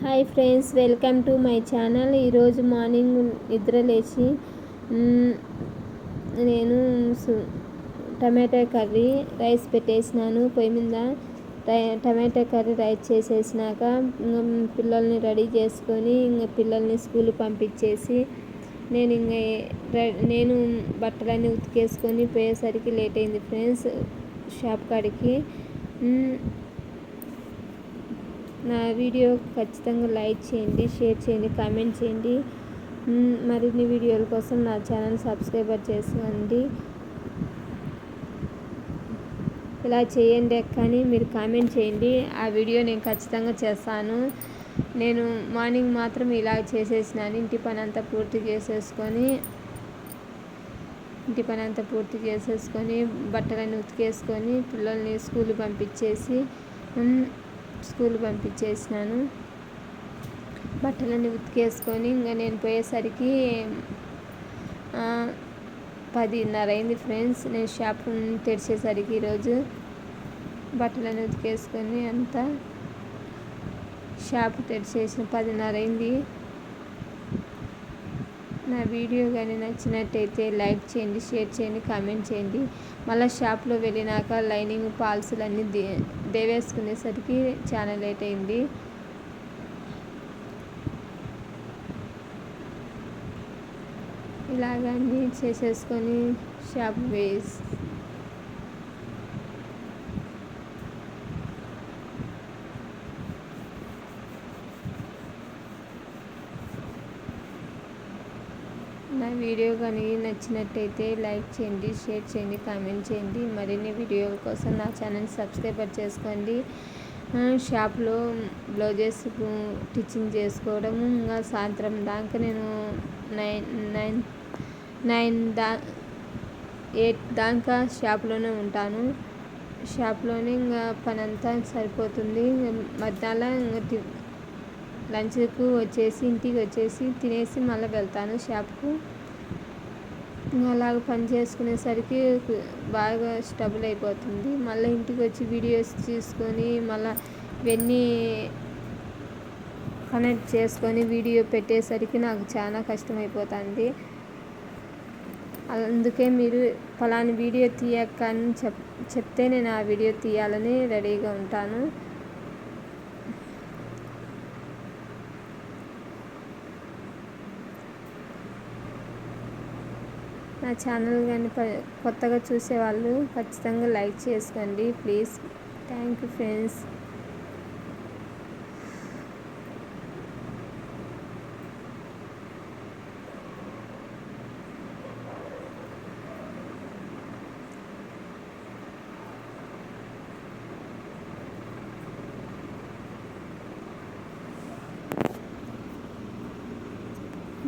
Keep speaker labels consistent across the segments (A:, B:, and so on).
A: Hi friends, welcome to my channel. ఈరోజు morning నిద్ర లేచి నేను టమాటా కర్రీ రైస్ పెట్టేసినాను పొయ్యి మీద. టమాటా కర్రీ రైస్ చేసేసినాక పిల్లల్ని రెడీ చేసుకొని పిల్లల్ని స్కూల్ పంపించేసి నేను బట్టలన్నీ ఉతికేసుకొని పోయేసరికి లేట్ అయింది ఫ్రెండ్స్ షాప్ కాడికి. నా వీడియో ఖచ్చితంగా లైక్ చేయండి, షేర్ చేయండి, కామెంట్ చేయండి. మరిన్ని వీడియోల కోసం నా ఛానల్ సబ్స్క్రైబర్ చేసుకోండి. ఇలా చేయండి కానీ మీరు కామెంట్ చేయండి, ఆ వీడియో నేను ఖచ్చితంగా చేస్తాను. నేను మార్నింగ్ మాత్రం ఇలా చేసేసినాను. ఇంటి పని అంతా పూర్తి చేసేసుకొని బట్టలన్నీ ఉతికేసుకొని పిల్లల్ని స్కూల్ పంపించేసినాను. బట్టలన్నీ ఉతికేసుకొని ఇంకా నేను పోయేసరికి 10:30 అయింది ఫ్రెండ్స్. నేను షాప్ తెరిచేసరికి ఈరోజు బట్టలన్నీ ఉతికేసుకొని అంతా షాప్ తెరిచేసిన 10:30 అయింది. నా వీడియో కానీ నచ్చినట్టయితే లైక్ చేయండి, షేర్ చేయండి, కామెంట్ చేయండి. మళ్ళీ షాప్లో వెళ్ళినాక లైనింగ్ పాల్సులు అన్నీ దేవేసుకునేసరికి చాలా లేట్ అయింది. ఇలాగన్నీ చేసేసుకొని షాప్ నా వీడియో కానీ నచ్చినట్టయితే లైక్ చేయండి, షేర్ చేయండి, కామెంట్ చేయండి. మరిన్ని వీడియోల కోసం నా ఛానల్ సబ్స్క్రైబర్ చేసుకోండి. షాప్లో బ్లౌజెస్ స్టిచ్చింగ్ చేసుకోవడం ఇంకా సాయంత్రం దాకా నేను 8 దాకా షాప్లోనే ఉంటాను. షాప్లోనే ఇంకా పని అంతా సరిపోతుంది. మధ్యాహ్నం ఇంకా లంచ్కు వచ్చేసి ఇంటికి వచ్చేసి తినేసి మళ్ళీ వెళ్తాను షాప్కు. అలాగ పని చేసుకునేసరికి బాగా స్టబుల్ అయిపోతుంది. మళ్ళీ ఇంటికి వచ్చి వీడియోస్ తీసుకొని మళ్ళీ ఇవన్నీ కనెక్ట్ చేసుకొని వీడియో పెట్టేసరికి నాకు చాలా కష్టమైపోతుంది. అందుకే మీరు ఫలానా వీడియో తీయక్క అని చెప్తే నేను ఆ వీడియో తీయాలని రెడీగా ఉంటాను. నా ఛానల్ కానీ కొత్తగా చూసేవాళ్ళు ఖచ్చితంగా లైక్ చేసుకోండి please. Thank you friends.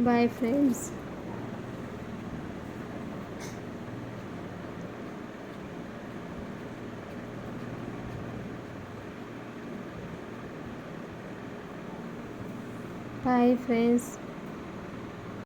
A: Bye friends. Bye friends.